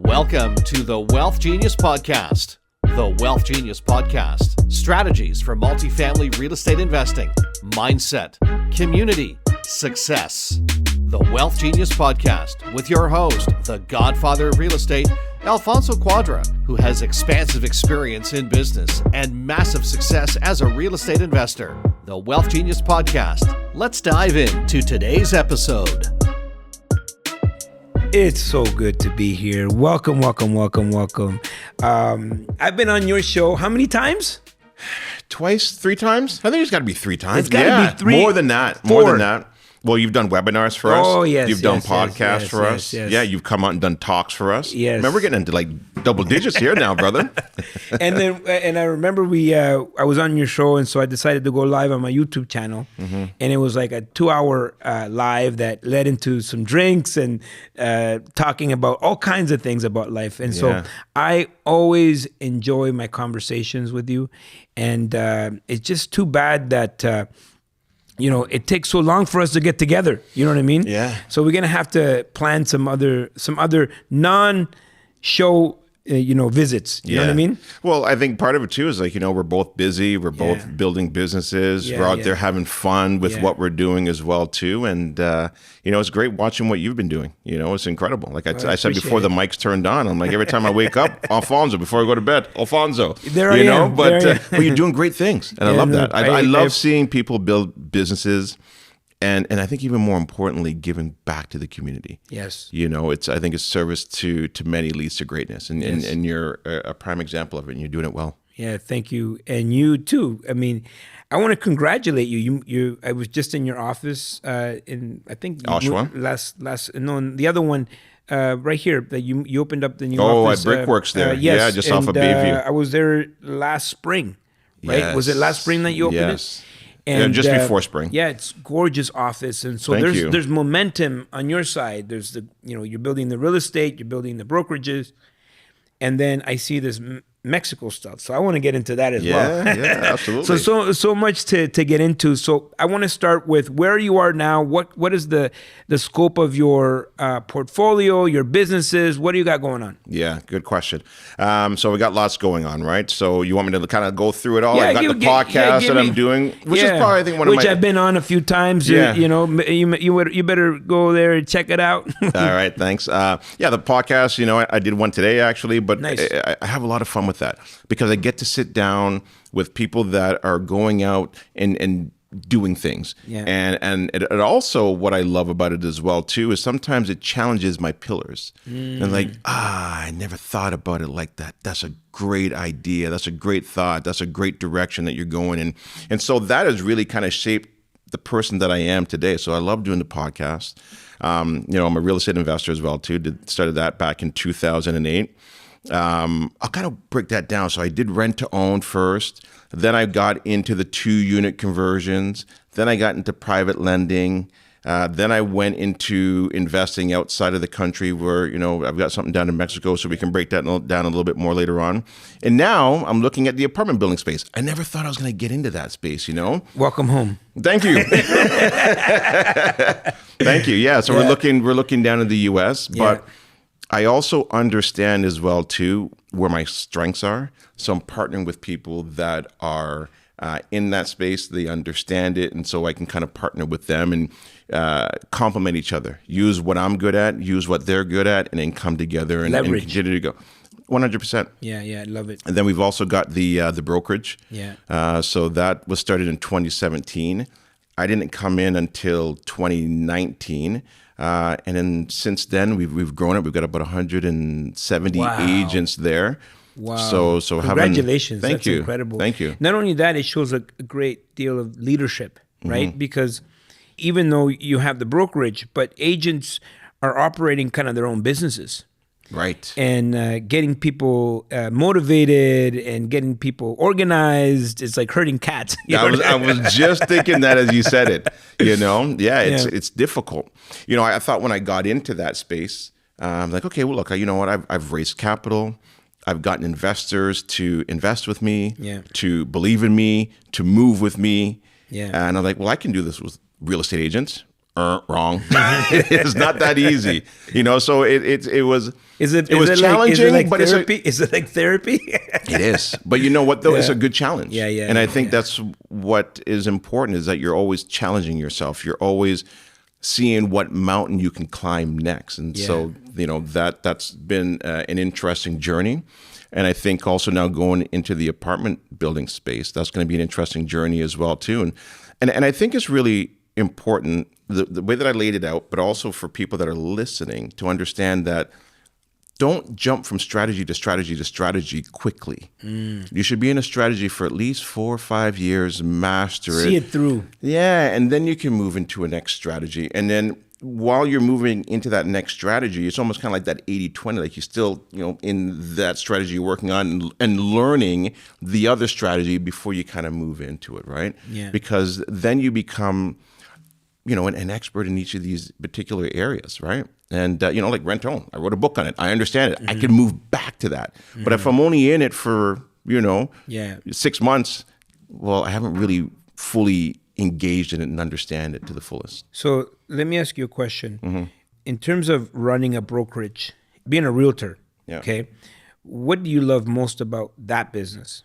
Welcome to the WealthGenius Podcast. The WealthGenius Podcast. Strategies for multifamily real estate investing, mindset, community, success. The WealthGenius Podcast with your host, the godfather of real estate, Alfonso Quadra, who has expansive experience in business and massive success as a real estate investor. The WealthGenius Podcast. Let's dive into today's episode. It's so good to be here. Welcome. I've been on your show how many times? Twice, 3 times? I think it's got to be 3 times. It's got to be 3. More than that. 4. More than that. Well, you've done webinars for us. Oh, yes. You've done podcasts for us. Yes. Yeah, you've come out and done talks for us. Yes. Man, we're getting into like double digits here now, brother. And I remember I was on your show, and so I decided to go live on my YouTube channel. Mm-hmm. And it was like a 2-hour live that led into some drinks and talking about all kinds of things about life. And so I always enjoy my conversations with you. And it's just too bad that it takes so long for us to get together. You know what I mean? Yeah. So we're gonna have to plan some other non-show, visits. You know what I mean? Well, I think part of it too is like, we're both busy. We're both building businesses. We're out there having fun with what we're doing as well too. And, it's great watching what you've been doing. It's incredible. Like I said before the mics turned on, I'm like, every time I wake up, Alfonso, before I go to bed, Alfonso, there I am. But you're doing great things. And I love that. I love seeing people build businesses. And I think even more importantly, giving back to the community. Yes. I think it's service to many leads to greatness. And you're a prime example of it, and you're doing it well. Yeah, thank you. And you too. I mean, I want to congratulate you. I was just in your office in, I think, Oshawa? The other one right here that you opened up the new office. Oh, at Brickworks there. Yes. Yeah, just off of Bayview. I was there last spring, right? Yes. Was it last spring that you opened it? Yes. And just before spring. Yeah, it's gorgeous office, and so there's momentum on your side. There's you're building the real estate, you're building the brokerages, and then I see this Mexico stuff. So I want to get into that as well. Yeah, absolutely. so much to get into. So I want to start with where you are now. What is the scope of your portfolio, your businesses? What do you got going on? Yeah, good question. So we got lots going on, right? So you want me to kind of go through it all? I've got the podcast that I'm doing, which is probably I think one of my... Which I've been on a few times. Yeah. You better go there and check it out. All right, thanks. The podcast, I did one today actually, but nice. I have a lot of fun with that because I get to sit down with people that are going out and doing things. Yeah. And it also, what I love about it as well too, is sometimes it challenges my pillars. And like, I never thought about it like that. That's a great idea. That's a great thought. That's a great direction that you're going in. And so that has really kind of shaped the person that I am today. So I love doing the podcast. I'm a real estate investor as well too. Started that back in 2008. I'll kind of break that down. So I did rent to own first. Then I got into the 2-unit conversions. Then I got into private lending. Then I went into investing outside of the country where, I've got something down in Mexico, so we can break that down a little bit more later on. And now I'm looking at the apartment building space. I never thought I was going to get into that space, Welcome home. Thank you. Thank you. Yeah. So we're looking down in the U.S., but I also understand as well too where my strengths are. So I'm partnering with people that are in that space. They understand it, and so I can kind of partner with them and complement each other. Use what I'm good at, use what they're good at, and then come together and continue to go. 100%. Yeah, I love it. And then we've also got the brokerage. Yeah. So that was started in 2017. I didn't come in until 2019. And then since then we've grown it. We've got about 170 agents there. Wow! So congratulations! Thank That's you. Incredible. Thank you. Not only that, it shows a great deal of leadership, right? Mm-hmm. Because even though you have the brokerage, but agents are operating kind of their own businesses. Right. And getting people motivated and getting people organized, it's like herding cats. I was just thinking that as you said it. It's difficult. I thought when I got into that space, I'm like, okay, well, look, you know what? I've raised capital. I've gotten investors to invest with me, to believe in me, to move with me. Yeah. And I'm like, well, I can do this with real estate agents. wrong. It's not that easy, So it was. Is it challenging, like but therapy? Is it like therapy? It is. But you know what, though? It's a good challenge. Yeah. And I think that's what is important, is that you're always challenging yourself. You're always seeing what mountain you can climb next. And so, that's been an interesting journey. And I think also now going into the apartment building space, that's going to be an interesting journey as well, too. And I think it's really important, the way that I laid it out, but also for people that are listening to understand that don't jump from strategy to strategy to strategy quickly. You should be in a strategy for at least 4 or 5 years, master it. See it through. Yeah, and then you can move into a next strategy. And then while you're moving into that next strategy, it's almost kind of like that 80-20, like you're still, in that strategy you're working on and learning the other strategy before you kind of move into it, right? Yeah. Because then you become, an expert in each of these particular areas, right? And, like rent to own, I wrote a book on it. I understand it. I can move back to that. But if I'm only in it for, 6 months, well, I haven't really fully engaged in it and understand it to the fullest. So let me ask you a question. In terms of running a brokerage, being a realtor, okay, what do you love most about that business?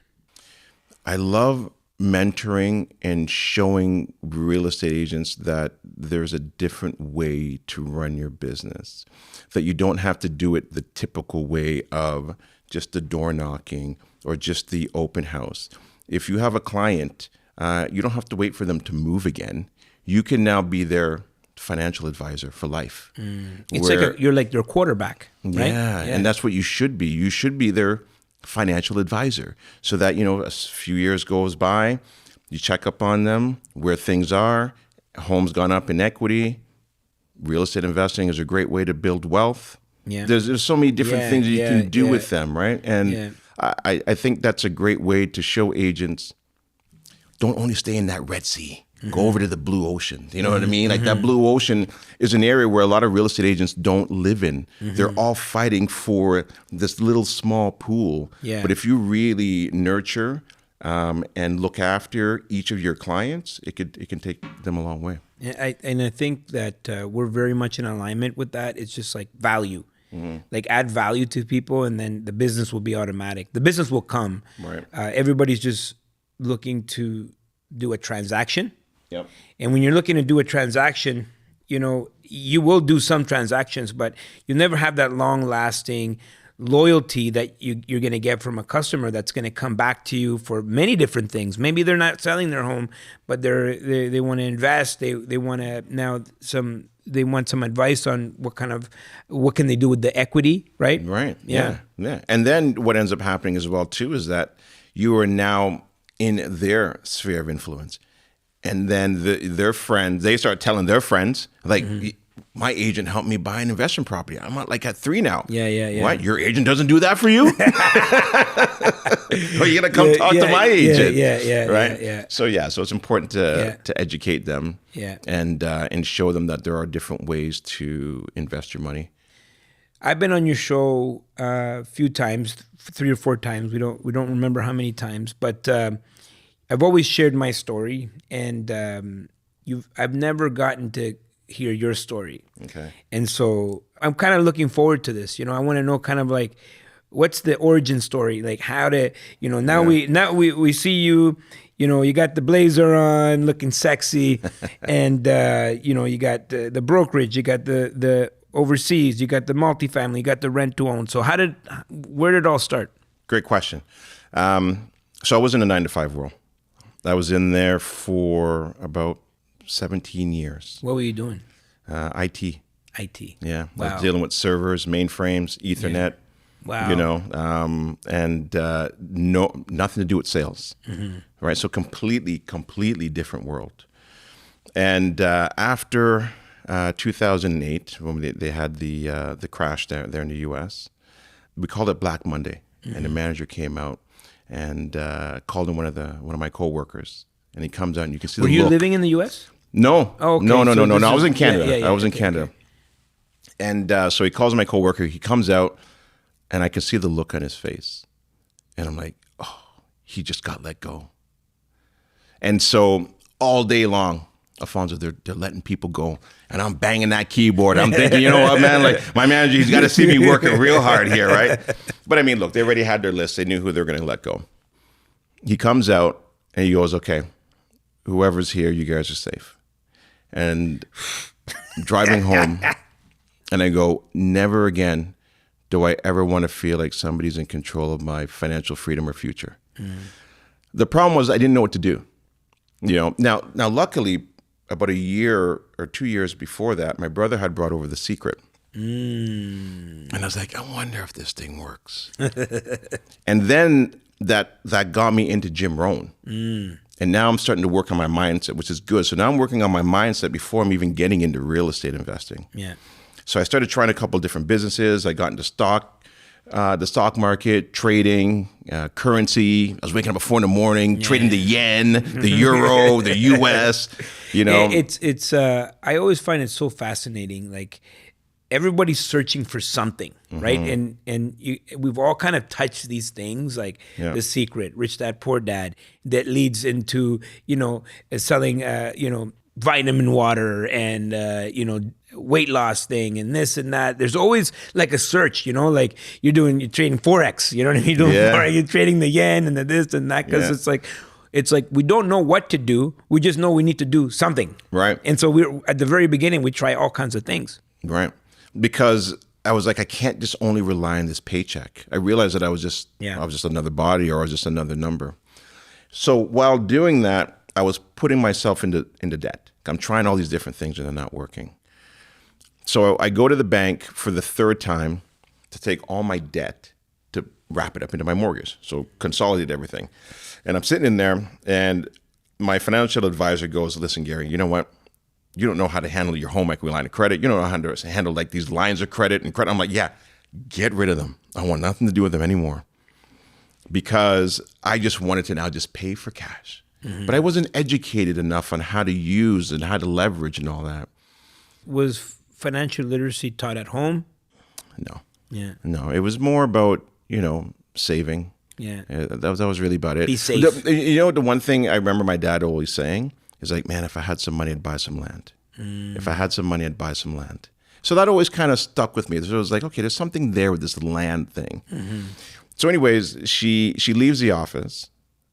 I love mentoring and showing real estate agents that there's a different way to run your business, that you don't have to do it the typical way of just the door knocking or just the open house. If you have a client, you don't have to wait for them to move again. You can now be their financial advisor for life. It's like you're like their quarterback, right? Yeah, and that's what you should be. You should be their financial advisor, so that a few years goes by, you check up on them, where things are. Home's gone up in equity. Real estate investing is a great way to build wealth. Yeah, there's so many different things you can do with them, right? And I think that's a great way to show agents, don't only stay in that Red Sea. Go over to the blue ocean. You know what I mean? Like that blue ocean is an area where a lot of real estate agents don't live in. They're all fighting for this little small pool. Yeah. But if you really nurture and look after each of your clients, it can take them a long way. And I think that we're very much in alignment with that. It's just like value. Like add value to people, and then the business will be automatic. The business will come. Right. Everybody's just looking to do a transaction. Yep. And when you're looking to do a transaction, you will do some transactions, but you'll never have that long-lasting loyalty that you're going to get from a customer that's going to come back to you for many different things. Maybe they're not selling their home, but they want to invest. They want to they want some advice on what can they do with the equity, right? Right. Yeah. And then what ends up happening as well too is that you are now in their sphere of influence. And then their friends, they start telling their friends, like, my agent helped me buy an investment property. I'm at 3 now. Yeah. What? Your agent doesn't do that for you? Or you got to come talk to my agent. Right? Yeah. So it's important to educate them and show them that there are different ways to invest your money. I've been on your show a few times, 3 or 4 times. We don't remember how many times, but I've always shared my story, and I've never gotten to hear your story. Okay. And so I'm kind of looking forward to this. I want to know kind of like, what's the origin story? Like how to, now we see you, you got the blazer on, looking sexy, and you got the brokerage, you got the overseas, you got the multifamily, you got the rent to own. So where did it all start? Great question. So I was in a 9-to-5 world. I was in there for about 17 years. What were you doing? IT. Yeah. Wow. I was dealing with servers, mainframes, Ethernet. Yeah. Wow. And nothing to do with sales. Right. So completely different world. And after 2008, when they had the crash there in the U.S., we called it Black Monday, and the manager came out and called in one of my coworkers, and he comes out and you can see the look. Were you living in the U.S.? No. Oh, okay. No. I was in Canada. I was in Canada. Okay. And so he calls my coworker. He comes out, and I can see the look on his face, and I'm like, oh, he just got let go. And so all day long, Alfonso, they're letting people go. And I'm banging that keyboard. I'm thinking, you know what, man? Like, my manager, he's got to see me working real hard here, right? But I mean, look, they already had their list. They knew who they were going to let go. He comes out and he goes, okay, whoever's here, you guys are safe. And driving home, and I go, never again do I ever want to feel like somebody's in control of my financial freedom or future. The problem was I didn't know what to do. You know, now luckily, about a year or 2 years before that, my brother had brought over The Secret. And I was like, I wonder if this thing works. And then that got me into Jim Rohn. And now I'm starting to work on my mindset, which is good. So now I'm working on my mindset before I'm even getting into real estate investing. Yeah. So I started trying a couple of different businesses. I got into the stock market, trading, currency. I was waking up at 4 a.m, trading the yen, the euro, the US, you know. It's I always find it so fascinating. Like, everybody's searching for something, right? And we've all kind of touched these things, like The Secret, Rich Dad, Poor Dad, that leads into, you know, selling, you know, vitamin water and, you know, weight loss thing and this and that. There's always like a search, you know, like you're trading Forex, you know what I mean? You're trading the yen and the this and that, because it's like we don't know what to do. We just know we need to do something. Right. And so we're at the very beginning, we try all kinds of things. Right. Because I was like, I can't just only rely on this paycheck. I realized that I was just another body, or I was just another number. So while doing that, I was putting myself into debt. I'm trying all these different things and they're not working. So I go to the bank for the third time to take all my debt to wrap it up into my mortgage. So consolidate everything. And I'm sitting in there and my financial advisor goes, listen, Gary, you know what? You don't know how to handle your home equity line of credit. You don't know how to handle like these lines of credit and credit. I'm like, yeah, get rid of them. I want nothing to do with them anymore, because I just wanted to now just pay for cash. But I wasn't educated enough on how to use and how to leverage and all that. Was financial literacy taught at home? No. Yeah. No, it was more about, you know, saving. Yeah. That was really about it. Be safe. You know, the one thing I remember my dad always saying is like, man, if I had some money, I'd buy some land. If I had some money, I'd buy some land. So that always kind of stuck with me. So it was like, okay, there's something there with this land thing. So anyways, she leaves the office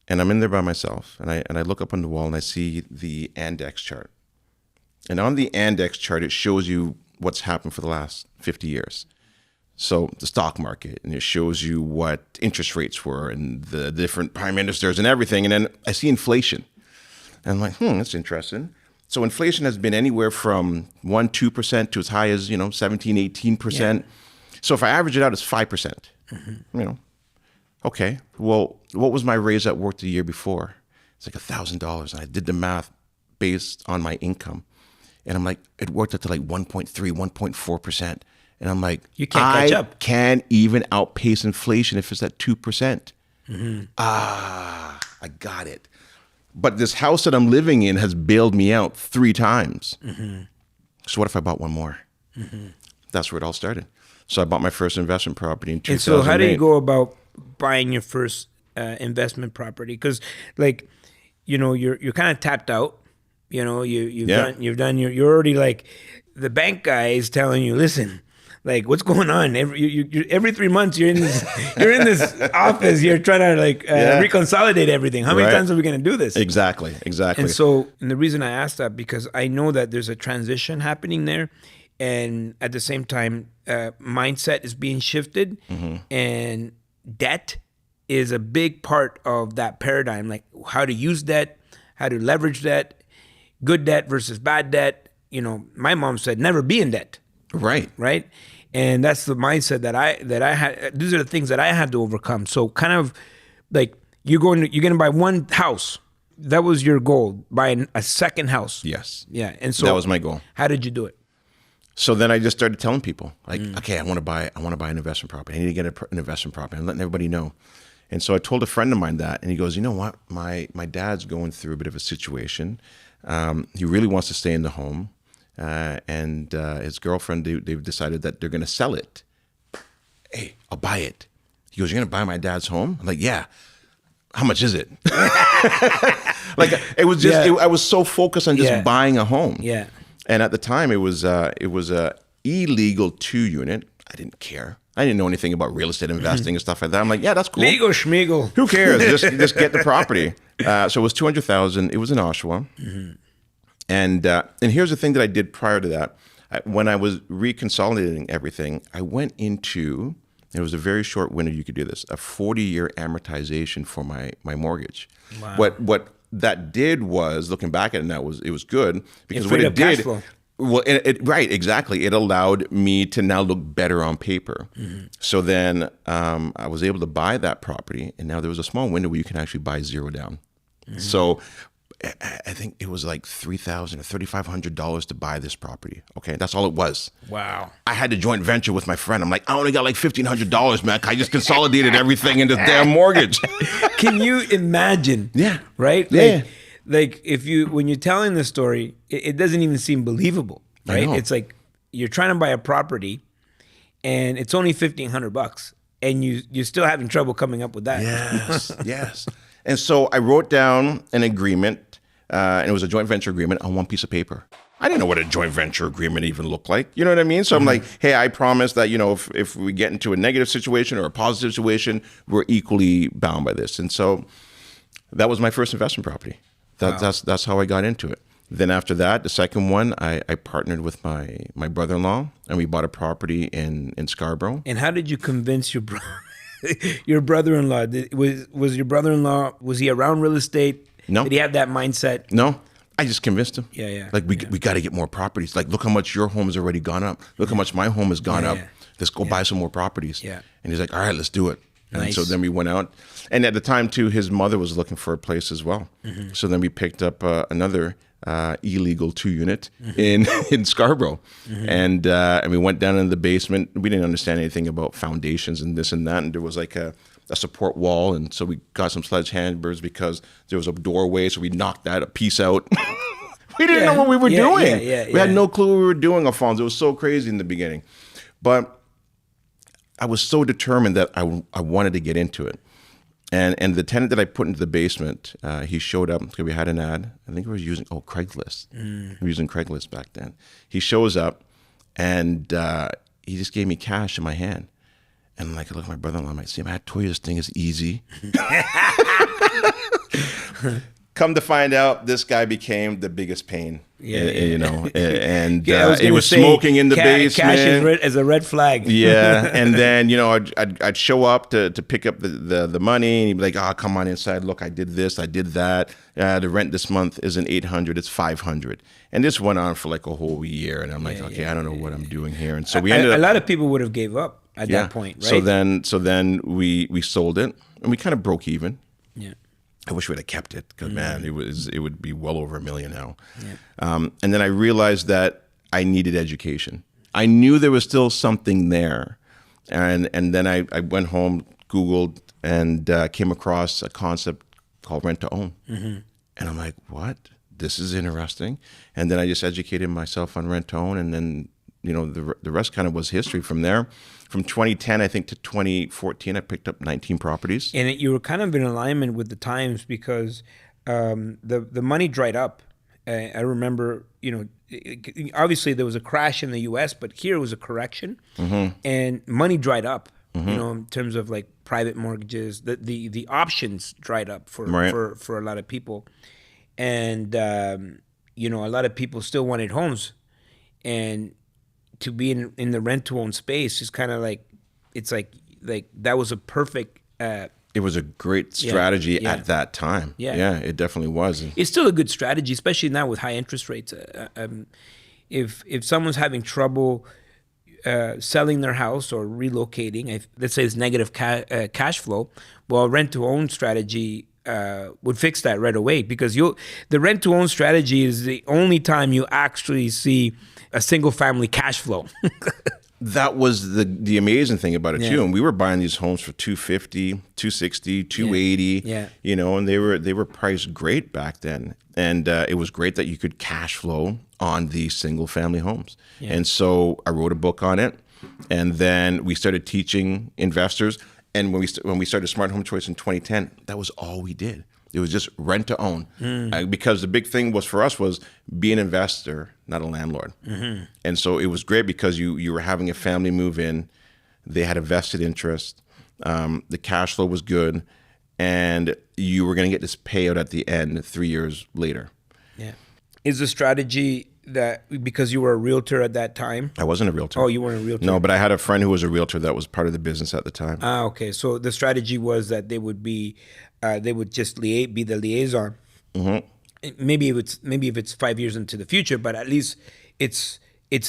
and I'm in there by myself, and I look up on the wall and I see the index chart. And on the index chart, it shows you what's happened for the last 50 years. So the stock market, and it shows you what interest rates were and the different prime ministers and everything. And then I see inflation. And I'm like, that's interesting. So inflation has been anywhere from 1-2% to as high as, 17, 18%. Yeah. So if I average it out, it's 5%. Okay, well, what was my raise at work the year before? It's like $1,000. And I did the math based on my income. And I'm like, it worked out to like 1.3, 1.4%. And I'm like, you can't catch up. I can't even outpace inflation if it's at 2%. I got it. But this house that I'm living in has bailed me out 3 times. So what if I bought one more? That's where it all started. So I bought my first investment property in 2008. And so how do you go about buying your first investment property? Because you're kind of tapped out. You've done. You're already like, the bank guy is telling you, listen, like, what's going on? Every 3 months you're in this office. You're trying to reconsolidate everything. How many times are we going to do this? Exactly. And so, the reason I asked that, because I know that there's a transition happening there, and at the same time, mindset is being shifted, and debt is a big part of that paradigm. Like how to use debt, how to leverage debt, good debt versus bad debt. My mom said never be in debt. Right. And that's the mindset that I had. These are the things that I had to overcome. So kind of like you're going to buy one house. That was your goal, buy a second house. Yes. Yeah. And so that was my goal. How did you do it? So then I just started telling people like, okay, I want to buy an investment property. I need to get an investment property. I'm letting everybody know. And so I told a friend of mine that, and he goes, you know what? My dad's going through a bit of a situation. He really wants to stay in the home. And his girlfriend, they've decided that they're going to sell it. Hey, I'll buy it. He goes, you're going to buy my dad's home? I'm like, yeah. how much is it? Like it was just, I was so focused on just buying a home. Yeah. And at the time it was a illegal 2-unit. I didn't care. I didn't know anything about real estate investing and stuff like that. I'm like, yeah, that's cool. Legal schmeagle. Who cares? just get the property. So it was $200,000. It was in Oshawa. And here's the thing that I did prior to that. When I was reconsolidating everything, I went into, it was a very short window you could do this, a 40-year amortization for my mortgage. Wow. What that did was, looking back at it now, it was good because It what freed it up cash did, flow. well, right, exactly. It allowed me to now look better on paper. So then I was able to buy that property, and now there was a small window where you can actually buy zero down. So I think it was like $3,000 or $3,500 to buy this property. Okay, that's all it was. Wow. I had to joint venture with my friend. I'm like, I only got like $1,500, man. I just consolidated everything into damn mortgage. Can you imagine? Yeah. Right? Yeah. Like when you're telling the story, it doesn't even seem believable, right? know. It's like you're trying to buy a property and it's only $1,500 and you're still having trouble coming up with that. Yes. And so I wrote down an agreement, and it was a joint venture agreement on one piece of paper. I didn't know what a joint venture agreement even looked like. You know what I mean? So I'm like, hey, I promise that, if we get into a negative situation or a positive situation, we're equally bound by this. And so that was my first investment property. That's how I got into it. Then after that, the second one, I partnered with my brother-in-law, and we bought a property in Scarborough. And how did you convince your your brother-in-law? Was your brother-in-law, was he around real estate? No. Did he have that mindset? No, I just convinced him. Yeah. Like we got to get more properties. Like, look how much your home has already gone up. Look how much my home has gone up. Let's go buy some more properties. Yeah. And he's like, all right, let's do it. And Nice. so then we went out. And at the time too, his mother was looking for a place as well. So then we picked up another illegal 2-unit in Scarborough. And we went down into the basement. We didn't understand anything about foundations and this and that. And there was like a support wall. And so we got some sledgehammers because there was a doorway. So we knocked that a piece out. We didn't know what we were doing. We had no clue what we were doing, Alfonso. It was so crazy in the beginning. But I was so determined that I wanted to get into it. And the tenant that I put into the basement, he showed up because we had an ad. I think we were using Craigslist. We were using Craigslist back then. He shows up, and he just gave me cash in my hand. And like, I look at my brother-in-law, I'm like, see, I told you this thing is easy. Come to find out, this guy became the biggest pain. And it was smoking in the basement. Cash is a red flag. Yeah, and then I'd show up to pick up the money, and he'd be like, "Oh, come on inside. Look, I did this, I did that. The rent this month isn't $800, it's $500." And this went on for like a whole year, and I'm like, "Okay, I don't know what I'm doing here." And so we ended up. A lot of people would have gave up at that point, right? So then we sold it, and we kind of broke even. Yeah. I wish we'd have kept it because man, it would be well over $1 million now. Yeah. And then I realized that I needed education. I knew there was still something there, and then I went home, Googled, and came across a concept called rent to own. And I'm like, what? This is interesting. And then I just educated myself on rent to own, and then the rest kind of was history from there. From 2010, I think, to 2014, I picked up 19 properties. And you were kind of in alignment with the times because the money dried up. I remember, obviously there was a crash in the U.S., but here was a correction, and money dried up. In terms of like private mortgages, the options dried up for a lot of people, and a lot of people still wanted homes, and to be in the rent to own space is kind of like, it's like that was a perfect. It was a great strategy at that time. Yeah, it definitely was. It's still a good strategy, especially now with high interest rates. If someone's having trouble selling their house or relocating, let's say it's negative cash flow, well, rent to own strategy would fix that right away, because the rent to own strategy is the only time you actually see a single family cash flow. That was the amazing thing about it too. And we were buying these homes for $250, $260, $280, and they were priced great back then. And it was great that you could cash flow on these single family homes. And so I wrote a book on it, and then we started teaching investors. And when we started Smart Home Choice in 2010, that was all we did. It was just rent to own, because the big thing was for us was be an investor, not a landlord. And so it was great because you were having a family move in, they had a vested interest, the cash flow was good, and you were going to get this payout at the end 3 years later. Yeah. Is the strategy that because you were a realtor at that time? I wasn't a realtor. Oh, you weren't a realtor? No, but I had a friend who was a realtor that was part of the business at the time. Ah, okay. So the strategy was that they would just be the liaison. Maybe if it's 5 years into the future, but at least it's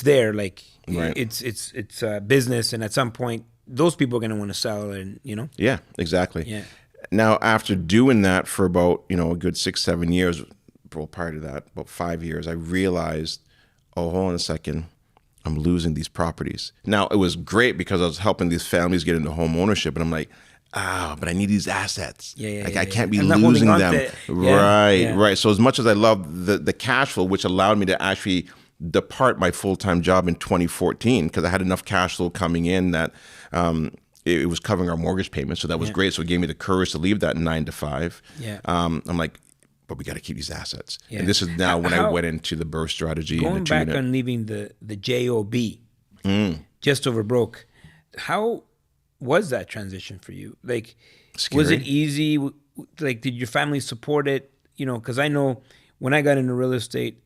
there. Like Right. it's business, and at some point those people are going to want to sell, and Yeah, exactly. Yeah. Now, after doing that for about, a good 6-7 years, well, prior to that, about 5 years, I realized, oh, hold on a second, I'm losing these properties. Now, it was great because I was helping these families get into home ownership, and I'm like, but I need these assets. I can't be losing them. Right. So as much as I love the cash flow, which allowed me to actually depart my full-time job in 2014, because I had enough cash flow coming in that it was covering our mortgage payments. So that was great. So it gave me the courage to leave that 9 to 5. Yeah. I'm like, but we got to keep these assets. Yeah. And this is now when I went into the burst strategy. Going back on leaving the JOB, just over broke, how was that transition for you? Like, Scary. Was it easy? Like, did your family support it? Because I know when I got into real estate,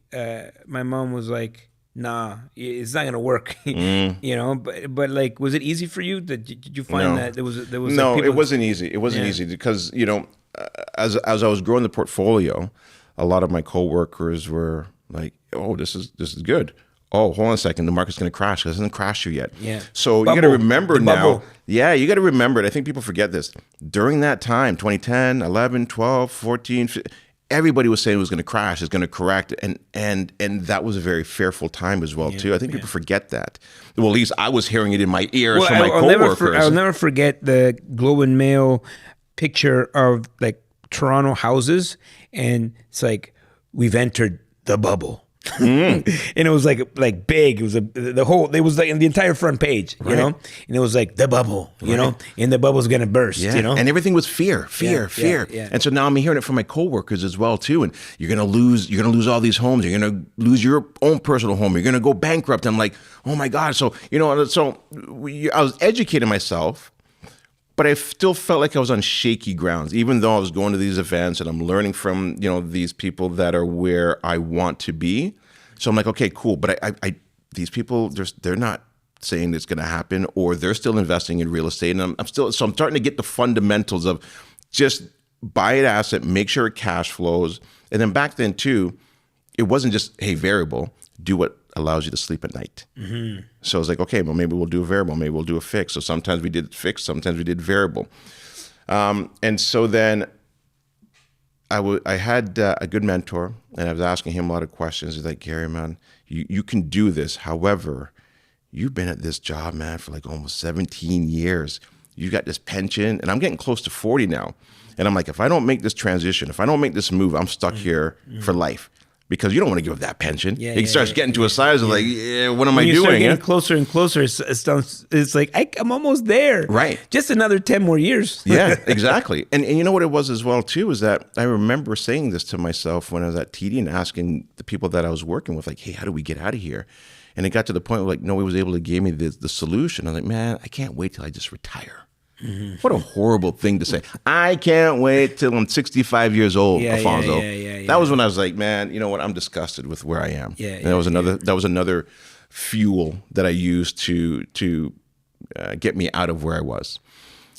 my mom was like, nah, it's not going to work, but like, was it easy for you? Did you find that there was no, it wasn't easy. It wasn't easy because, as I was growing the portfolio, a lot of my coworkers were like, "Oh, this is good. Oh, hold on a second, the market's going to crash. It hasn't crashed you yet." Yeah. So you got to remember now. Yeah, you got to remember it. I think people forget this. During that time, 2010, 11, 12, 14, 15, everybody was saying it was going to crash, it's going to correct, and that was a very fearful time as well too. I think people forget that. Well, at least I was hearing it in my ears from my coworkers. I'll never forget the Globe and Mail picture of like Toronto houses, and it's like, we've entered the bubble. And it was like big. It was it was like in the entire front page, and it was like the bubble, and the bubble's gonna burst, and everything was fear. Yeah. And so now I'm hearing it from my coworkers as well too. And you're gonna lose all these homes. You're gonna lose your own personal home. You're gonna go bankrupt. I'm like, oh my God. So I was educating myself, but I still felt like I was on shaky grounds, even though I was going to these events and I'm learning from, these people that are where I want to be. So I'm like, okay, cool. But I these people, they're not saying it's going to happen, or they're still investing in real estate. And I'm starting to get the fundamentals of just buy an asset, make sure it cash flows. And then back then too, it wasn't just, hey, variable, do what allows you to sleep at night. So I was like, okay, well, maybe we'll do a variable, maybe we'll do a fix. So sometimes we did fixed, sometimes we did variable. And so then I had a good mentor, and I was asking him a lot of questions. He's like, Gary, man, you can do this. However, you've been at this job, man, for like almost 17 years. You got this pension, and I'm getting close to 40 now. And I'm like, if I don't make this transition, if I don't make this move, I'm stuck here for life. Because you don't want to give up that pension. It starts getting to a size of like, what am I doing? You start getting closer and closer. It's like, I'm almost there. Right. Just another 10 more years. Yeah, exactly. And you know what it was as well too, is that I remember saying this to myself when I was at TD and asking the people that I was working with, like, hey, how do we get out of here? And it got to the point where like, no one was able to give me the solution. I was like, man, I can't wait till I just retire. What a horrible thing to say. I can't wait till I'm 65 years old, Alfonso. That was when I was like, man, you know what? I'm disgusted with where I am. That was another fuel that I used to get me out of where I was.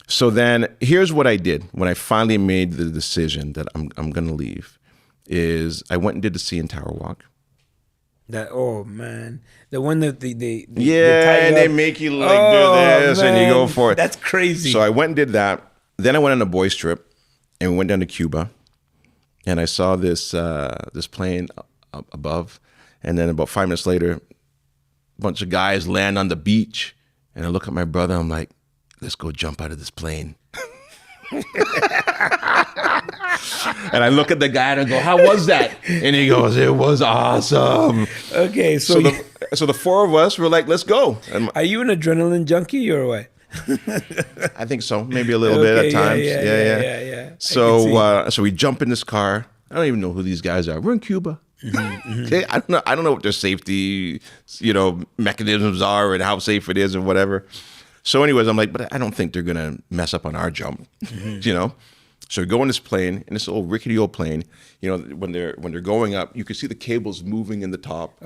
So then here's what I did when I finally made the decision that I'm going to leave is I went and did the CN Tower Walk. Oh man, the one that they and they make you like do this and you go for it. That's crazy. So I went and did that. Then I went on a boys trip and we went down to Cuba, and I saw this plane above, and then about 5 minutes later, a bunch of guys land on the beach, and I look at my brother. I'm like, let's go jump out of this plane. And I look at the guy and I go, how was that? And he goes, it was awesome. Okay, so the four of us were like, let's go. Are you an adrenaline junkie or what? I think so. Maybe a little bit at times. Yeah. So we jump in this car. I don't even know who these guys are. We're in Cuba. Okay, I don't know what their safety, mechanisms are and how safe it is and whatever. So anyways, I'm like, but I don't think they're gonna mess up on our jump, So we go in this plane, in this old rickety old plane. When they're going up, you can see the cables moving in the top.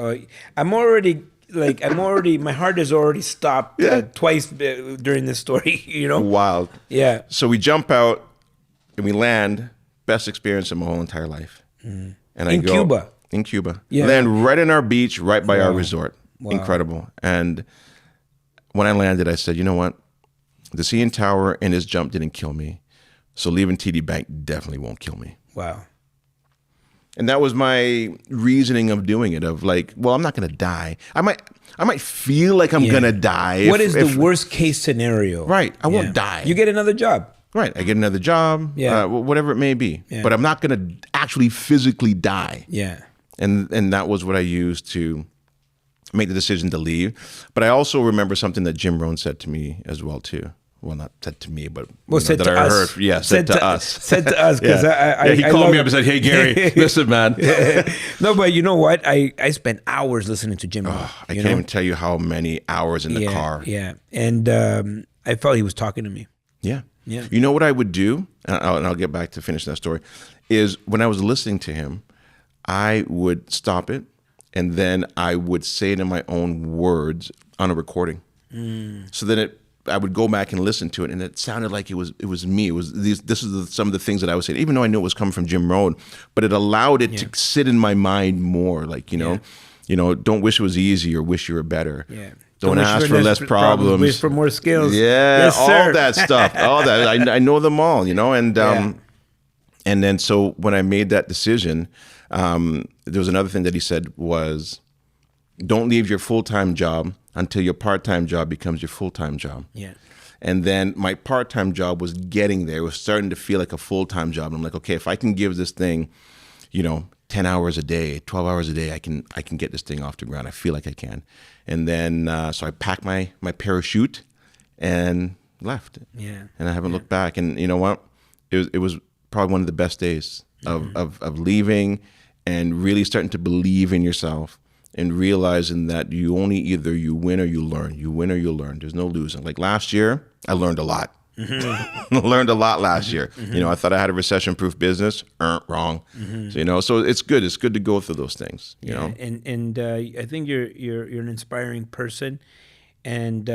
I'm already, my heart has already stopped twice during this story. Wild. Yeah. So we jump out and we land. Best experience in my whole entire life. And Cuba. In Cuba. Yeah. Land right in our beach, right by our resort. Wow. Incredible. And when I landed, I said, you know what? The CN Tower and his jump didn't kill me. So leaving TD Bank definitely won't kill me. Wow. And that was my reasoning of doing it, of like, well, I'm not going to die. I might feel like I'm going to die. What is the worst case scenario? Right. I won't die. You get another job. Right. I get another job, whatever it may be. Yeah. But I'm not going to actually physically die. Yeah. And that was what I used to make the decision to leave. But I also remember something that Jim Rohn said to me as well, too. Well, not said to me, but said that to I us. heard. Yeah, said to us. Said to us, because he called me up and said, "Hey, Gary, listen, man." No, but you know what? I spent hours listening to Jim Rohn. I can't even tell you how many hours in the car. Yeah, and I felt he was talking to me. Yeah. Yeah. You know what I would do, and I'll get back to finish that story, is when I was listening to him, I would stop it, and then I would say it in my own words on a recording. So then I would go back and listen to it, and it sounded like it was me. It was some of the things that I was saying, even though I knew it was coming from Jim Rohn, but it allowed it to sit in my mind more. Like don't wish it was easy or wish you were better. Yeah. Don't ask for less problems. Wish for more skills. Yeah, yes, all that stuff. All that I know them all. And then so when I made that decision, there was another thing that he said was, don't leave your full-time job until your part-time job becomes your full-time job. Yeah. And then my part-time job was getting there. It was starting to feel like a full-time job. And I'm like, okay, if I can give this thing, 10 hours a day, 12 hours a day, I can get this thing off the ground. I feel like I can. And then, so I packed my parachute and left. Yeah. And I haven't looked back. And you know what? It was probably one of the best days of leaving and really starting to believe in yourself and realizing that you only either you win or you learn. You win or you learn. There's no losing. Like last year, I learned a lot. Learned a lot last year. I thought I had a recession-proof business. Wrong. So it's good. It's good to go through those things. You know. And I think you're an inspiring person, and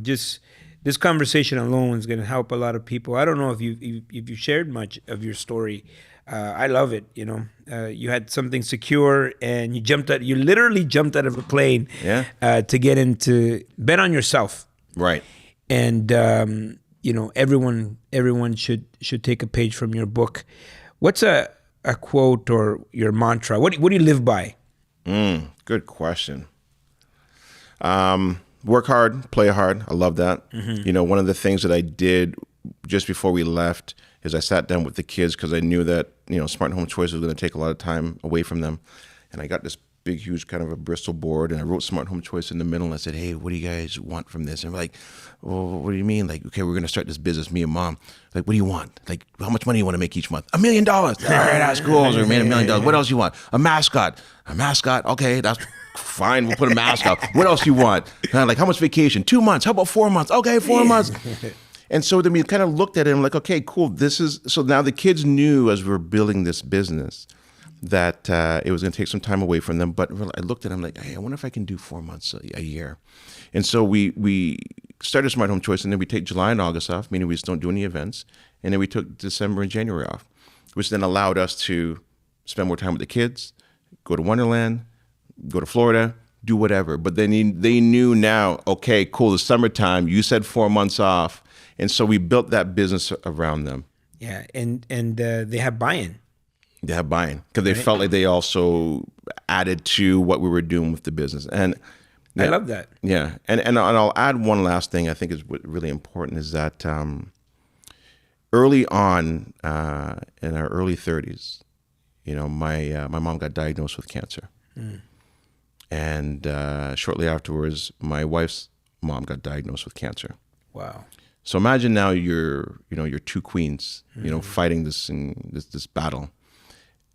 just this conversation alone is going to help a lot of people. I don't know if you shared much of your story. I love it. You had something secure, and you literally jumped out of a plane. To get into bet on yourself. Right. And everyone should take a page from your book. What's a quote or your mantra? What do you live by? Good question. Work hard, play hard. I love that. One of the things that I did just before we left is I sat down with the kids because I knew that Smart Home Choice was going to take a lot of time away from them, and I got this big, huge kind of a Bristol board, and I wrote Smart Home Choice in the middle, and I said, hey, what do you guys want from this? And we're like, well, what do you mean? Like, okay, we're going to start this business, me and mom. Like, what do you want? Like, how much money do you want to make each month? $1 million. All right, that's cool. So we made $1 million. What else you want? A mascot. A mascot? Okay, that's fine. We'll put a mascot. What else you want? Like, how much vacation? 2 months. How about 4 months? Okay, 4 months. And so then we kind of looked at it and like, okay, cool. So now the kids knew as we were building this business that it was going to take some time away from them. But I looked at them like, hey, I wonder if I can do 4 months a year. And so we started Smart Home Choice, and then we take July and August off, meaning we just don't do any events. And then we took December and January off, which then allowed us to spend more time with the kids, go to Wonderland, go to Florida, do whatever. But then they knew now, okay, cool, the summertime, you said 4 months off. And so we built that business around them. Yeah, and they have buy-in. They have buy-in because they felt like they also added to what we were doing with the business. And I love that. Yeah, and I'll add one last thing I think is really important is that early on in our early 30s, my mom got diagnosed with cancer. And shortly afterwards, my wife's mom got diagnosed with cancer. Wow. So imagine now you're two queens, fighting this battle.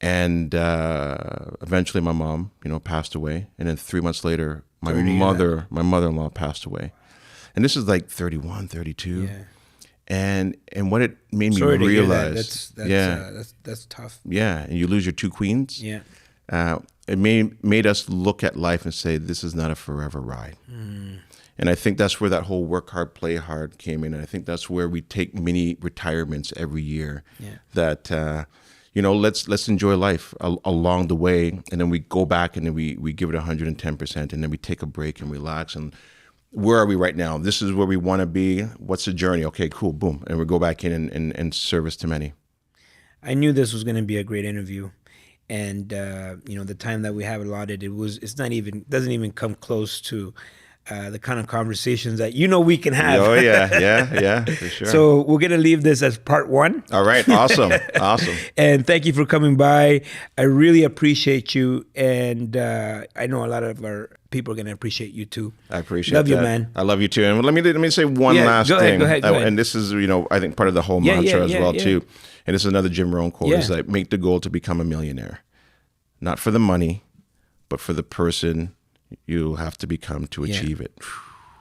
And eventually my mom, passed away. And then 3 months later, my mother-in-law passed away. And this is like 31, 32. Yeah. And what it made Sorry me to hear realize. that. That's tough. Yeah. And you lose your two queens. Yeah. It made us look at life and say, this is not a forever ride. And I think that's where that whole work hard, play hard came in. And I think that's where we take mini retirements every year. Yeah. That, let's enjoy life along the way. And then we go back and then we give it 110%. And then we take a break and relax. And where are we right now? This is where we want to be. What's the journey? Okay, cool, boom. And we go back in and service to many. I knew this was going to be a great interview. And, the time that we have allotted, doesn't even come close to the kind of conversations that we can have. Oh, yeah, for sure. So we're going to leave this as part 1. All right, awesome. And thank you for coming by. I really appreciate you. And I know a lot of our people are going to appreciate you too. I appreciate Love that. you, man. I love you too. And let me say one last thing. Go ahead. And this is, I think part of the whole mantra as well too. And this is another Jim Rohn quote, is like, make the goal to become a millionaire. Not for the money, but for the person you have to become to achieve it.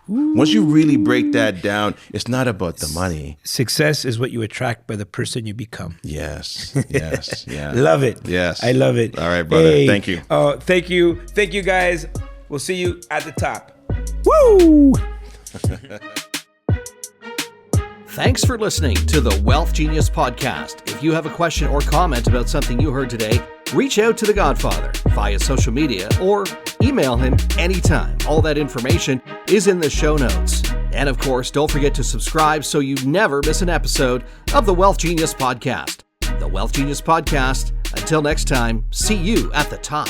Once you really break that down, it's not about the money. Success is what you attract by the person you become. Yes. Yeah. Love it. Yes. I love it. All right, brother. Hey. Thank you. Thank you, guys. We'll see you at the top. Woo! Thanks for listening to the Wealth Genius Podcast. If you have a question or comment about something you heard today, reach out to the Godfather via social media or email him anytime. All that information is in the show notes. And of course, don't forget to subscribe so you never miss an episode of the Wealth Genius Podcast. The Wealth Genius Podcast. Until next time, see you at the top.